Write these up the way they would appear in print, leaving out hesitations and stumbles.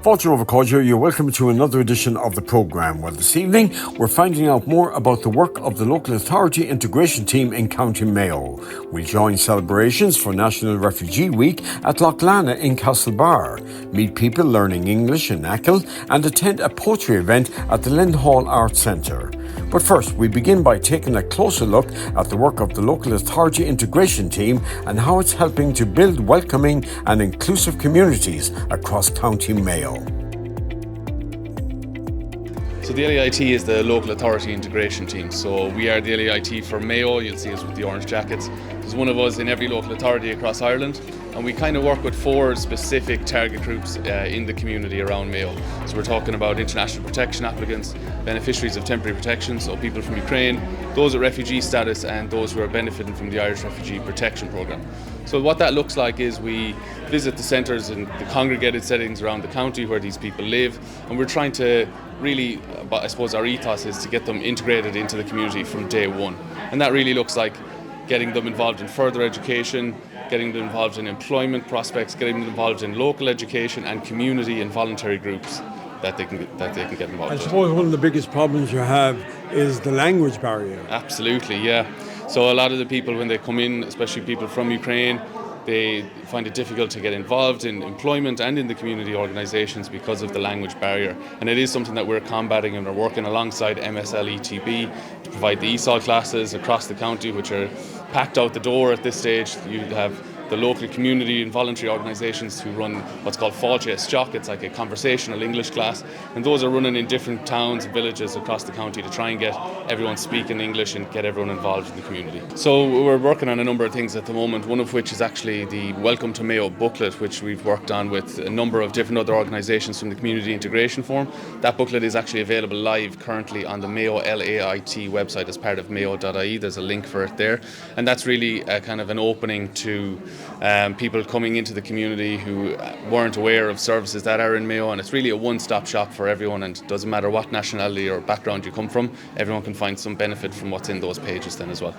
Fortune over culture, you're welcome to another edition of the programme. Well, this evening, we're finding out more about the work of the local authority integration team in County Mayo. We'll join celebrations for National Refugee Week at Lough Lannagh in Castlebar, meet people learning English in Achill, and attend a poetry event at the Lynn Hall Arts Centre. But first, we begin by taking a closer look at the work of the local authority integration team and how it's helping to build welcoming and inclusive communities across County Mayo. So the LEIT is the local authority integration team. So we are the LEIT for Mayo. You'll see us with the orange jackets. There's one of us in every local authority across Ireland, and we kind of work with 4 specific target groups in the community around Mayo. So we're talking about international protection applicants, beneficiaries of temporary protection, so people from Ukraine, those with refugee status, and those who are benefiting from the Irish Refugee Protection Programme. So what that looks like is we visit the centres and the congregated settings around the county where these people live, and we're trying to really, I suppose our ethos is to get them integrated into the community from day one. And that really looks like getting them involved in further education, getting them involved in employment prospects, getting them involved in local education and community and voluntary groups that they can get involved I with. suppose one of the biggest problems you have is the language barrier. Absolutely, yeah. So a lot of the people when they come in, especially people from Ukraine, they find it difficult to get involved in employment and in the community organisations because of the language barrier. And it is something that we're combating, and we're working alongside MSLETB to provide the ESOL classes across the county, which are packed out the door at this stage. You have the local community and voluntary organisations who run what's called Fáilte Isteach. It's like a conversational English class, and those are running in different towns and villages across the county to try and get everyone speaking English and get everyone involved in the community. So we're working on a number of things at the moment, one of which is actually the Welcome to Mayo booklet, which we've worked on with a number of different other organisations from the Community Integration Forum. That booklet is actually available live currently on the Mayo LAIT website as part of mayo.ie. There's a link for it there, and that's really a kind of an opening to people coming into the community who weren't aware of services that are in Mayo, and it's really a one-stop shop for everyone, and it doesn't matter what nationality or background you come from, everyone can find some benefit from what's in those pages then as well.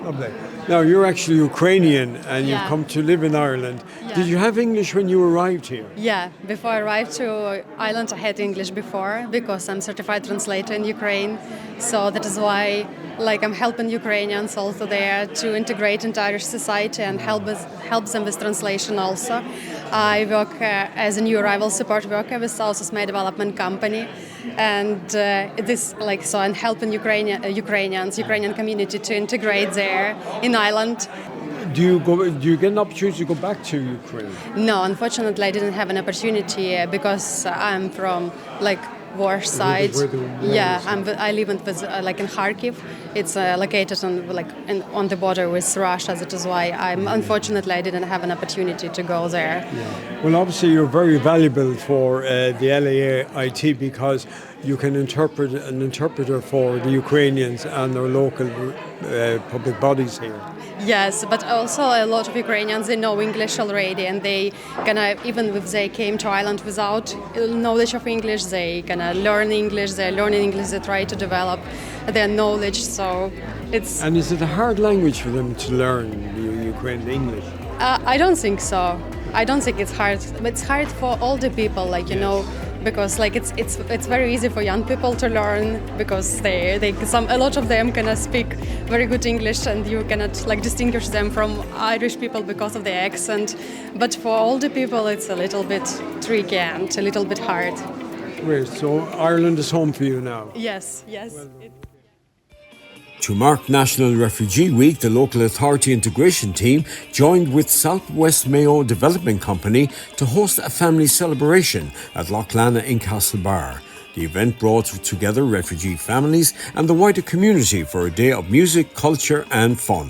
Lovely. Now, you're actually Ukrainian and Yeah. you've come to live in Ireland. Yeah. Did you have English when you arrived here? Yeah, before I arrived to Ireland, I had English before because I'm certified translator in Ukraine. So that is why, I'm helping Ukrainians also there to integrate into Irish society and help them with translation also. I work as a new arrival support worker with South May Development Company, and so I'm helping Ukrainian community to integrate there in Ireland. Do you get an opportunity to go back to Ukraine? No, unfortunately, I didn't have an opportunity because I'm from war side. where the war Yeah, is. I live in Kharkiv. It's located on the border with Russia. That is why unfortunately I didn't have an opportunity to go there. Well, obviously you're very valuable for the LAIT because you can an interpreter for the Ukrainians and their local public bodies here. Yes, but also a lot of Ukrainians, they know English already, and they even if they came to Ireland without knowledge of English, they learn English. They're learning English. They try to develop their knowledge. So it's. And is it a hard language for them to learn, the Ukrainian English? I don't think so. I don't think it's hard. It's hard for older people, because it's very easy for young people to learn because a lot of them speak very good English, and you cannot distinguish them from Irish people because of their accent. But for older people, it's a little bit tricky and a little bit hard. Great. So Ireland is home for you now. Yes. To mark National Refugee Week, the local authority integration team joined with Southwest Mayo Development Company to host a family celebration at Lough Lannagh in Castlebar. The event brought together refugee families and the wider community for a day of music, culture and fun.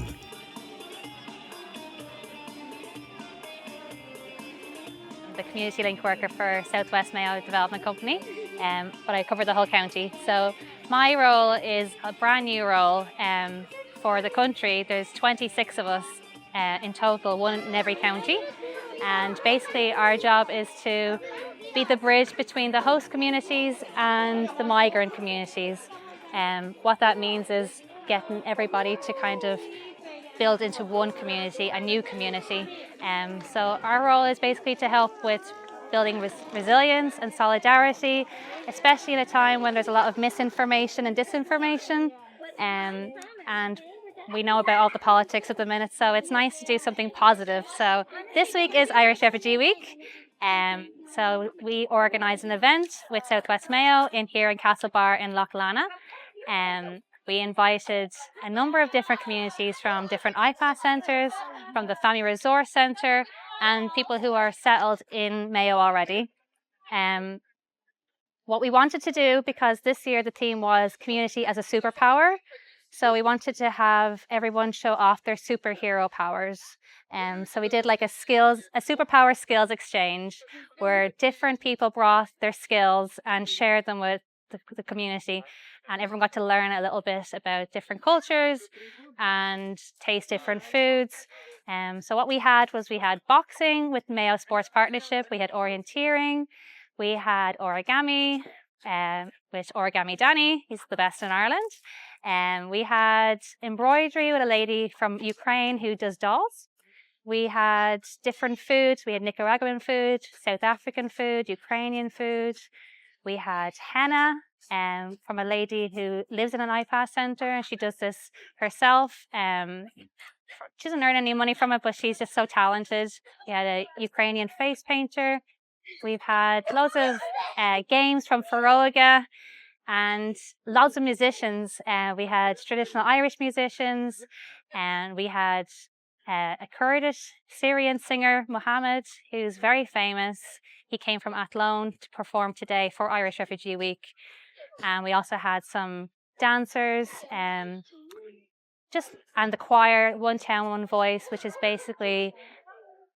the community link worker for Southwest Mayo Development Company, but I cover the whole county. So my role is a brand new role for the country. There's 26 of us in total, one in every county. And basically our job is to be the bridge between the host communities and the migrant communities. What that means is getting everybody to kind of build into one community, a new community. So our role is basically to help with building resilience and solidarity, especially in a time when there's a lot of misinformation and disinformation. And we know about all the politics at the minute, so it's nice to do something positive. So this week is Irish Refugee Week. So we organise an event with Southwest Mayo here in Castlebar in Lough Lannagh. We invited a number of different communities from different IPAS centres, from the Family Resource Centre, and people who are settled in Mayo already. What we wanted to do, because this year the theme was community as a superpower, so we wanted to have everyone show off their superhero powers. So we did like a superpower skills exchange where different people brought their skills and shared them with the community, and everyone got to learn a little bit about different cultures and taste different foods. So what we had boxing with Mayo Sports Partnership, we had orienteering, we had origami with Origami Danny, he's the best in Ireland. We had embroidery with a lady from Ukraine who does dolls. We had different foods. We had Nicaraguan food, South African food, Ukrainian food. We had henna from a lady who lives in an IPAS centre, and she does this herself. She doesn't earn any money from it, but she's just so talented. We had a Ukrainian face painter. We've had loads of games from Feroga and lots of musicians. We had traditional Irish musicians, and we had a Kurdish Syrian singer, Mohammed, who's very famous. He came from Athlone to perform today for Irish Refugee Week. And we also had some dancers, and the choir, One Town, One Voice, which is basically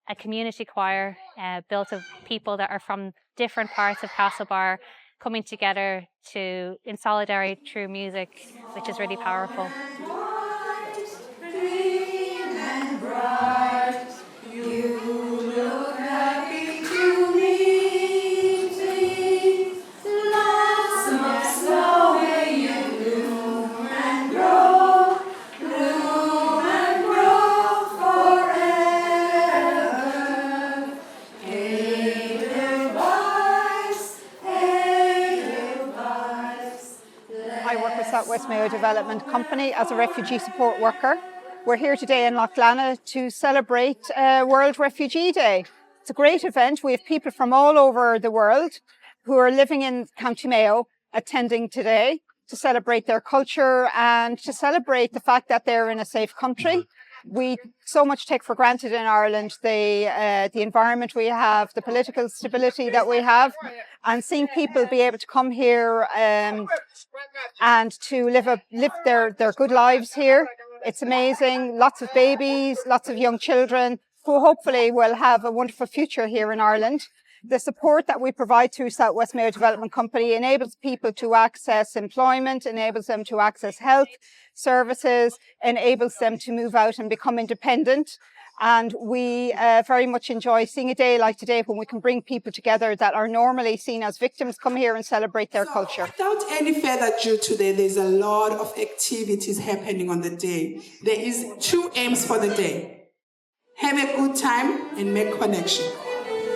a community choir built of people that are from different parts of Castlebar coming together in solidarity through music, which is really powerful. Southwest Mayo Development Company as a refugee support worker. We're here today in Lough Lannagh to celebrate World Refugee Day. It's a great event. We have people from all over the world who are living in County Mayo attending today to celebrate their culture and to celebrate the fact that they're in a safe country. We so much take for granted in Ireland the environment we have, the political stability that we have, and seeing people be able to come here and to live their good lives here. It's amazing. Lots of babies, lots of young children who hopefully will have a wonderful future here in Ireland. The support that we provide through Southwest Mayo Development Company enables people to access employment, enables them to access health services, enables them to move out and become independent. And we very much enjoy seeing a day like today when we can bring people together that are normally seen as victims come here and celebrate their culture. Without any further ado today, there's a lot of activities happening on the day. There is 2 aims for the day. Have a good time and make connection.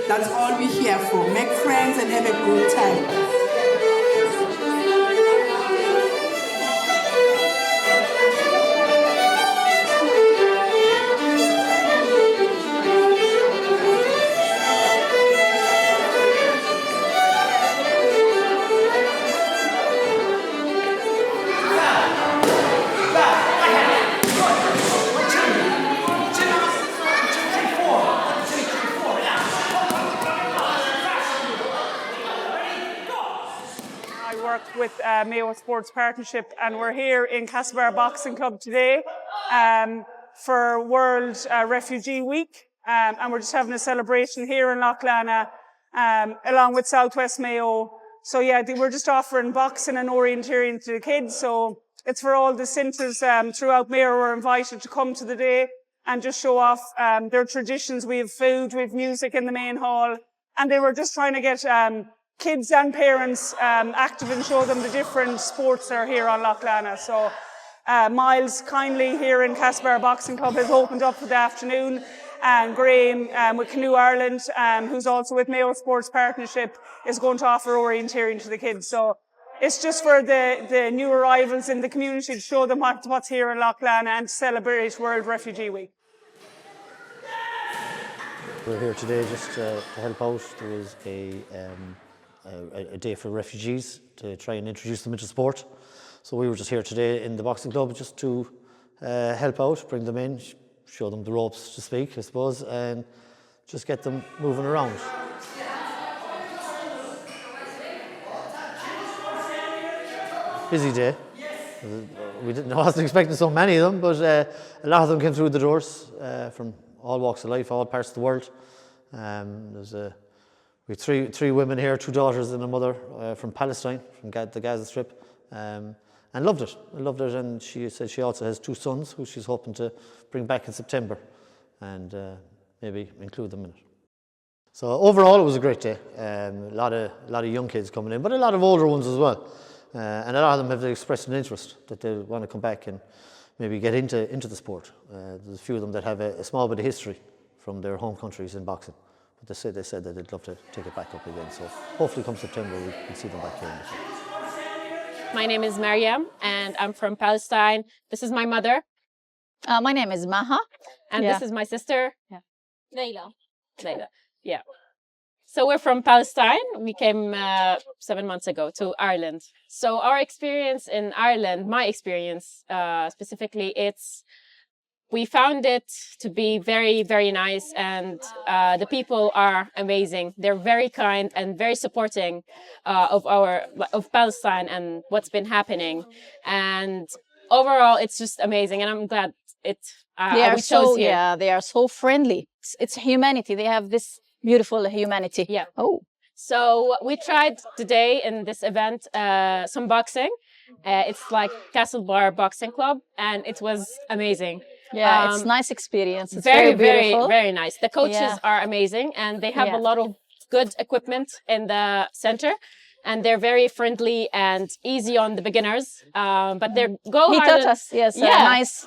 That's all we're here for. Make friends and have a good time. With Mayo Sports Partnership, and we're here in Castlebar Boxing Club today for World Refugee Week. and we're just having a celebration here in Lough Lannagh, along with Southwest Mayo. So yeah, we're just offering boxing and orienteering to the kids. So it's for all the centres throughout Mayo who are invited to come to the day and just show off their traditions. We have food, we have music in the main hall, and they were just trying to get kids and parents active and show them the different sports that are here on Lough Lannagh. So Miles kindly here in Castlebar Boxing Club has opened up for the afternoon, and Graham with Canoe Ireland, who's also with Mayo Sports Partnership, is going to offer orienteering to the kids. So it's just for the new arrivals in the community to show them what's here in Lough Lannagh and to celebrate World Refugee Week. We're here today just to help out. There was a day for refugees to try and introduce them into sport. So we were just here today in the boxing club just to help out, bring them in, show them the ropes to speak, I suppose, and just get them moving around. Busy day. I wasn't expecting so many of them, but a lot of them came through the doors from all walks of life, all parts of the world. We had three women here, 2 daughters and a mother from Palestine, from the Gaza Strip, and loved it. And she said she also has 2 sons who she's hoping to bring back in September and maybe include them in it. So overall, it was a great day. A lot of young kids coming in, but a lot of older ones as well. And a lot of them have expressed an interest that they want to come back and maybe get into the sport. There's a few of them that have a small bit of history from their home countries in boxing. But they said that they'd love to take it back up again. So hopefully come September we can see them back here. My name is Mariam and I'm from Palestine. This is my mother. My name is Maha. And this is my sister. Yeah. Layla. Yeah. So we're from Palestine. We came 7 months ago to Ireland. So our experience in Ireland, my experience specifically, we found it to be very, very nice, and the people are amazing. They're very kind and very supporting of Palestine and what's been happening. And overall, it's just amazing, and I'm glad we chose here. They are so friendly. It's humanity. They have this beautiful humanity. Yeah. Oh. So we tried today in this event some boxing. It's like Castlebar Boxing Club, and it was amazing. Yeah, it's a nice experience. It's very, very beautiful. very nice. The coaches are amazing, and they have a lot of good equipment in the center, and they're very friendly and easy on the beginners. But they're He taught us,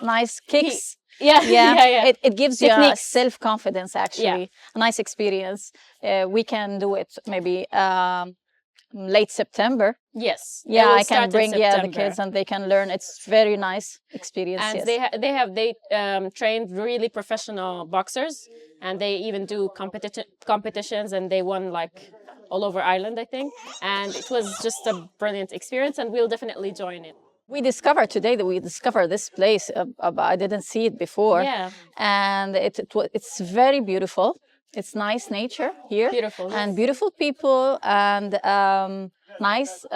nice kicks. It gives you self-confidence, actually. A nice experience. We can do it maybe late September. Yes. Yeah, I can bring the kids and they can learn. It's very nice experience. And they trained really professional boxers, and they even do competitions, and they won like all over Ireland, I think. And it was just a brilliant experience, and we'll definitely join it. We discovered today that we discovered this place. I didn't see it before. Yeah. And it's very beautiful. It's nice nature here. Beautiful. And beautiful people and nice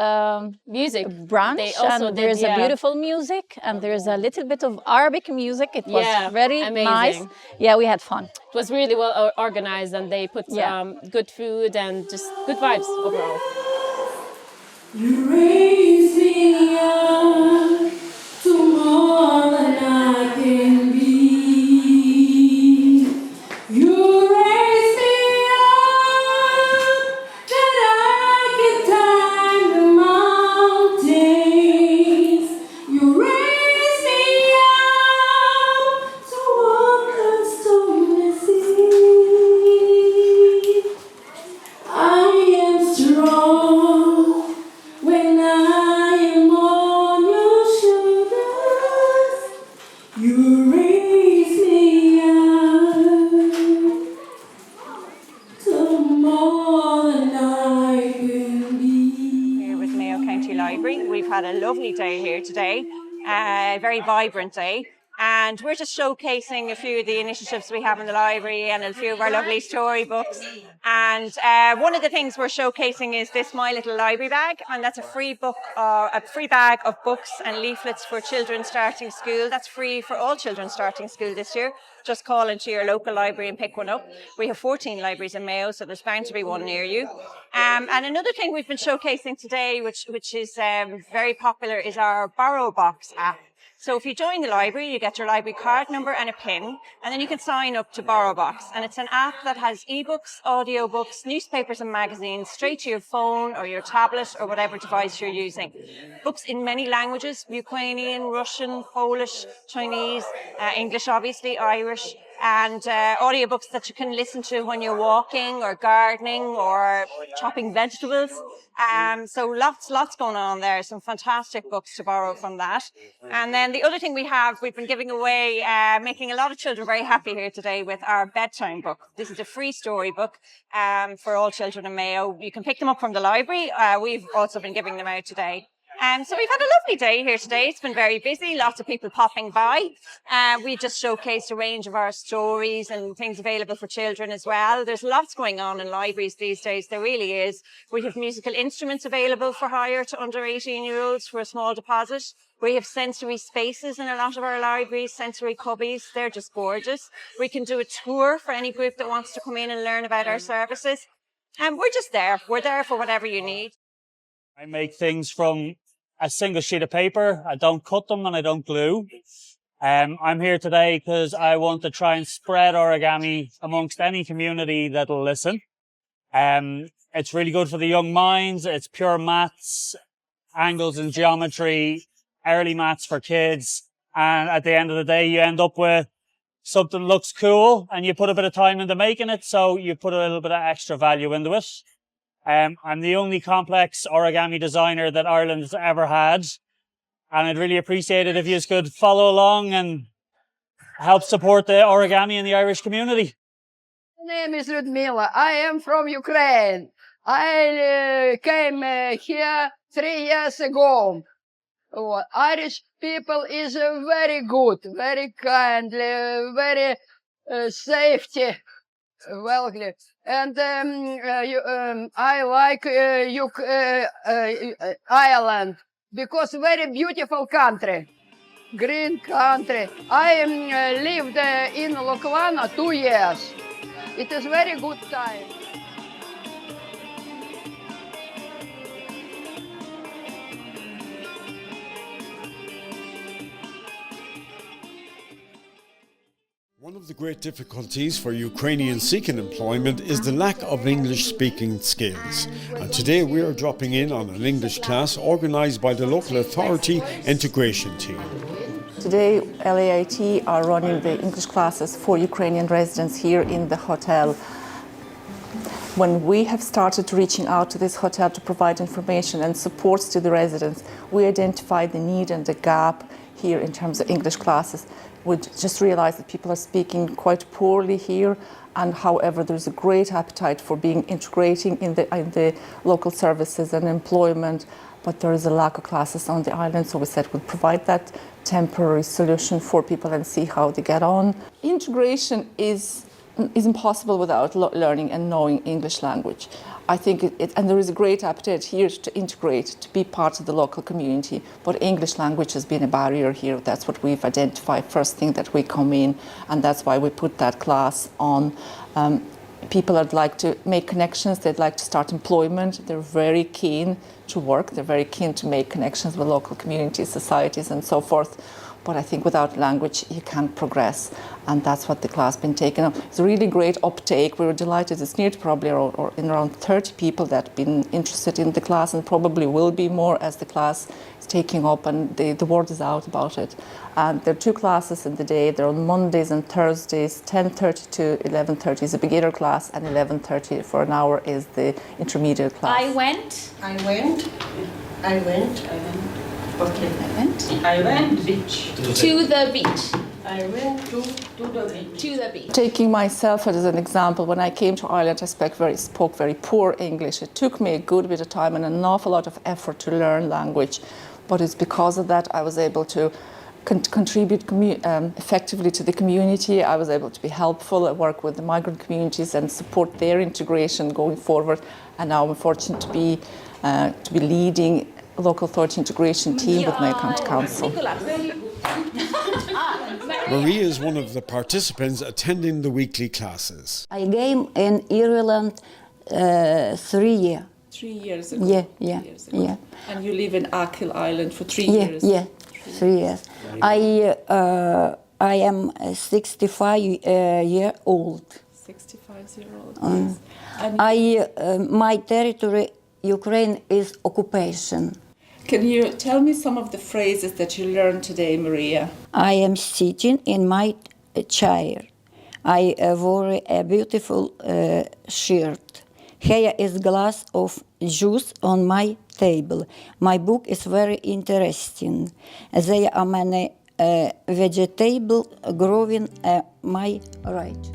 music. Branch. And there's a beautiful music and there's a little bit of Arabic music. It was very amazing. Nice. Yeah, we had fun. It was really well organized, and they put good food and just good vibes overall. You raise me up to more than I can be. You raise me up that I can climb the mountains. You raise me up to walk on stormy seas. I am strong when I am on your shoulders. You raise me up to more than I can be. Here with Mayo County Library. We've had a lovely day here today, a very vibrant day. And we're just showcasing a few of the initiatives we have in the library and a few of our lovely storybooks. And one of the things we're showcasing is this My Little Library bag, and that's a free bag of books and leaflets for children starting school. That's free for all children starting school this year. Just call into your local library and pick one up. We have 14 libraries in Mayo, so there's bound to be one near you. And another thing we've been showcasing today, which is very popular, is our Borrow Box app. So if you join the library, you get your library card number and a PIN, and then you can sign up to Borrow Box. And it's an app that has ebooks, audiobooks, newspapers and magazines straight to your phone or your tablet or whatever device you're using. Books in many languages: Ukrainian, Russian, Polish, Chinese, English obviously, Irish, and audiobooks that you can listen to when you're walking or gardening or chopping vegetables. So lots going on there. Some fantastic books to borrow from that. And then the other thing we've been giving away, making a lot of children very happy here today with our bedtime book. This is a free storybook for all children in Mayo. You can pick them up from the library. We've also been giving them out today. So we've had a lovely day here today. It's been very busy, lots of people popping by. We just showcased a range of our stories and things available for children as well. There's lots going on in libraries these days, there really is. We have musical instruments available for hire to under 18-year-olds for a small deposit. We have sensory spaces in a lot of our libraries, sensory cubbies. They're just gorgeous. We can do a tour for any group that wants to come in and learn about our services. And we're just there. We're there for whatever you need. I make things from a single sheet of paper. I don't cut them and I don't glue. I'm here today because I want to try and spread origami amongst any community that'll listen. It's really good for the young minds. It's pure maths, angles and geometry, early maths for kids. And at the end of the day, you end up with something that looks cool and you put a bit of time into making it. So you put a little bit of extra value into it. I'm the only complex origami designer that Ireland has ever had. And I'd really appreciate it if you could follow along and help support the origami in the Irish community. My name is Ludmila. I am from Ukraine. I came here 3 years ago. Irish people is very good, very kind, very safety. Welcome. And I like Ireland because very beautiful country, green country. I lived in Lough Lannagh 2 years. It is very good time. One of the great difficulties for Ukrainians seeking employment is the lack of English-speaking skills. And today we are dropping in on an English class organised by the local authority integration team. Today, LAIT are running the English classes for Ukrainian residents here in the hotel. When we have started reaching out to this hotel to provide information and supports to the residents, we identified the need and the gap here in terms of English classes. We just realized that people are speaking quite poorly here, and however there's a great appetite for being integrating in the local services and employment, but there is a lack of classes on the island, so we said we'd provide that temporary solution for people and see how they get on. Integration is impossible without learning and knowing English language. I think and there is a great appetite here to integrate, to be part of the local community, but English language has been a barrier here. That's what we've identified first thing that we come in, and that's why we put that class on. People would like to make connections, they'd like to start employment, they're very keen to work, they're very keen to make connections with local communities, societies and so forth. But I think without language, you can't progress. And that's what the class has been taken up. It's a really great uptake. We were delighted. It's near to probably around 30 people that have been interested in the class, and probably will be more as the class is taking up and the word is out about it. And there are 2 classes in the day. They're on Mondays and Thursdays. 10:30 to 11:30 is a beginner class, and 11:30 for an hour is the intermediate class. I went. Okay. I went beach. To the beach. I went to the beach. To the beach. Taking myself as an example, when I came to Ireland, I spoke very poor English. It took me a good bit of time and an awful lot of effort to learn language. But it's because of that I was able to contribute effectively to the community. I was able to be helpful at work with the migrant communities and support their integration going forward. And now I'm fortunate to be leading a local authority integration team with Mayo County Council. Maria is one of the participants attending the weekly classes. I came in Ireland 3 years. 3 years ago. Yeah. And you live in Achill Island for 3 years. Yeah, 3 years. I am 65 year old. 65-year-old. My territory, Ukraine, is occupation. Can you tell me some of the phrases that you learned today, Maria? I am sitting in my chair. I wore a beautiful shirt. Here is glass of juice on my table. My book is very interesting. There are many vegetables growing at my right.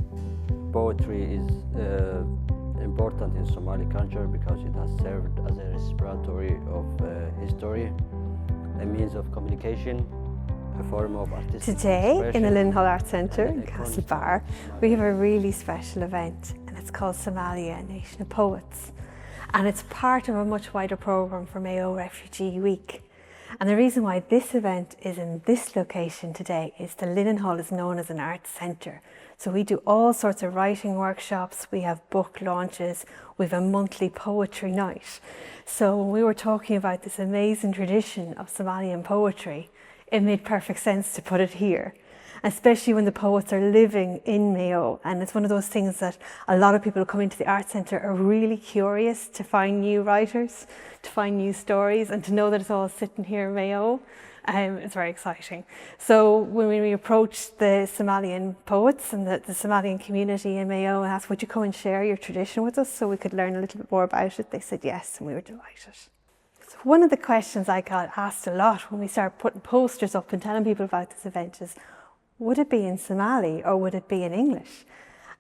Poetry is important in Somali culture because it has served as a respiratory of history, a means of communication, a form of artistic Today expression. in the Lynn Hall Arts Centre in Castlebar, we have a really special event, and it's called Somalia, Nation of Poets. And it's part of a much wider programme for Mayo Refugee Week. And the reason why this event is in this location today is the Linen Hall is known as an arts centre. So we do all sorts of writing workshops, we have book launches, we have a monthly poetry night. So when we were talking about this amazing tradition of Somalian poetry, it made perfect sense to put it here, especially when the poets are living in Mayo. And it's one of those things that a lot of people who come into the Arts Centre are really curious to find new writers, to find new stories, and to know that it's all sitting here in Mayo. It's very exciting. So when we approached the Somalian poets and the Somalian community in Mayo and asked, would you come and share your tradition with us so we could learn a little bit more about it, they said yes, and we were delighted. So one of the questions I got asked a lot when we started putting posters up and telling people about this event is, would it be in Somali or would it be in English?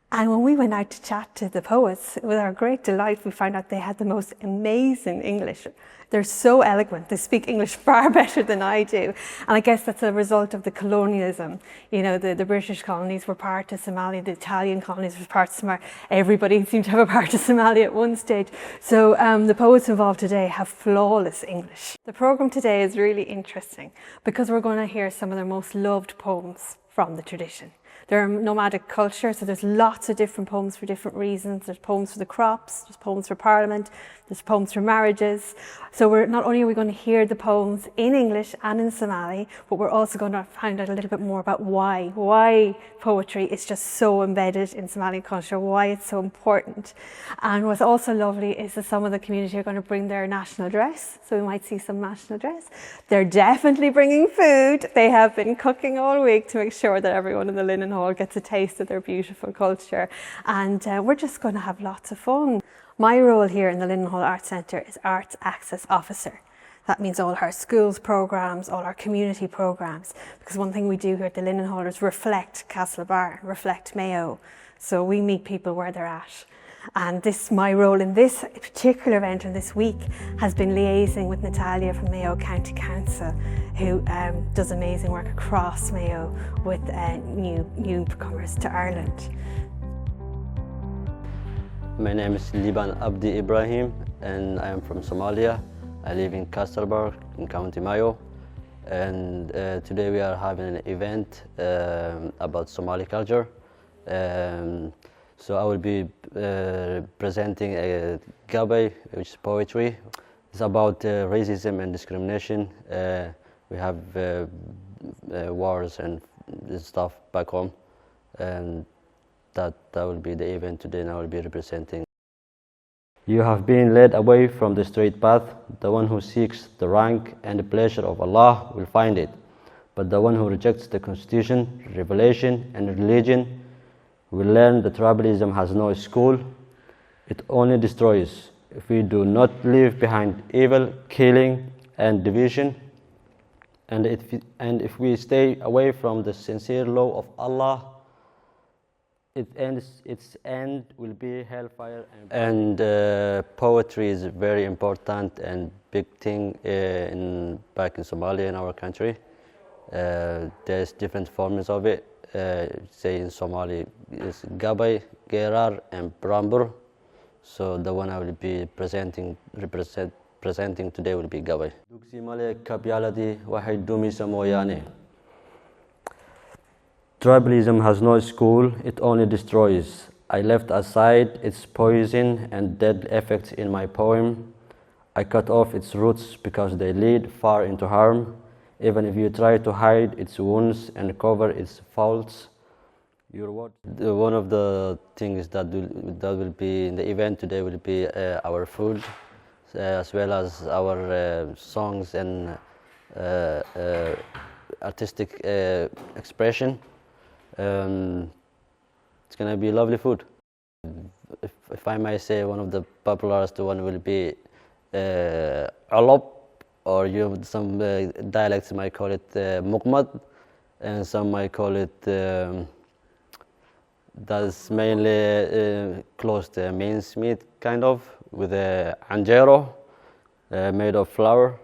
And when we went out to chat to the poets, with our great delight, we found out they had the most amazing English. They're so eloquent. They speak English far better than I do. And I guess that's a result of the colonialism. You know, the British colonies were part of Somalia, the Italian colonies were part of Somalia. Everybody seemed to have a part of Somalia at one stage. So the poets involved today have flawless English. The programme today is really interesting because we're going to hear some of their most loved poems from the tradition. They're a nomadic culture, so there's lots of different poems for different reasons. There's poems for the crops, there's poems for Parliament, there's poems for marriages. So not only are we going to hear the poems in English and in Somali, but we're also going to find out a little bit more about why poetry is just so embedded in Somali culture, why it's so important. And what's also lovely is that some of the community are going to bring their national dress, so we might see some national dress. They're definitely bringing food. They have been cooking all week to make sure that everyone in the Linen Hall gets a taste of their beautiful culture. And we're just going to have lots of fun. My role here in the Linen Hall Arts Centre is Arts Access Officer. That means all our schools programmes, all our community programmes, because one thing we do here at the Linen Hall is reflect Castlebar, reflect Mayo. So we meet people where they're at. And my role in this particular event and this week has been liaising with Natalia from Mayo County Council, who does amazing work across Mayo with newcomers to Ireland. My name is Liban Abdi Ibrahim and I am from Somalia. I live in Castlebar in County Mayo, and today we are having an event about Somali culture. So I will be presenting a gabay, which is poetry. It's about racism and discrimination. We have wars and stuff back home, and that will be the event today, and I will be representing. You have been led away from the straight path. The one who seeks the rank and the pleasure of Allah will find it. But the one who rejects the Constitution, revelation, and religion will learn that tribalism has no school. It only destroys. If we do not leave behind evil, killing, and division, and if we stay away from the sincere law of Allah, its end will be hellfire. And poetry is a very important and big thing back in Somalia, in our country. There's different forms of it. Say in Somali, it's Gabay, Gerar, and Brambur. So the one I will be presenting today will be Gabay. Dugsi male kabyaladi waxay dumisa mooyaane. Tribalism has no school, it only destroys. I left aside its poison and deadly effects in my poem. I cut off its roots because they lead far into harm. Even if you try to hide its wounds and cover its faults, one of the things that will be in the event today will be our food, as well as our songs and artistic expression. It's going to be lovely food. If I may say, one of the popularest one will be alop, or some dialects might call it mukmad, and some might call it that's mainly close to mincemeat, kind of, with a anjero made of flour.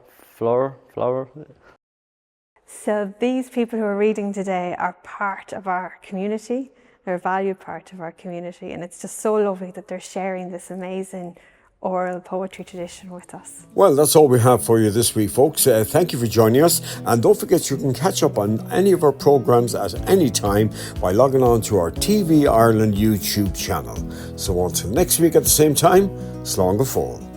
So these people who are reading today are part of our community. They're a valued part of our community, and it's just so lovely that they're sharing this amazing oral poetry tradition with us. Well, that's all we have for you this week, folks. Thank you for joining us, and don't forget you can catch up on any of our programmes at any time by logging on to our TV Ireland YouTube channel. So until next week at the same time, slán go fóill.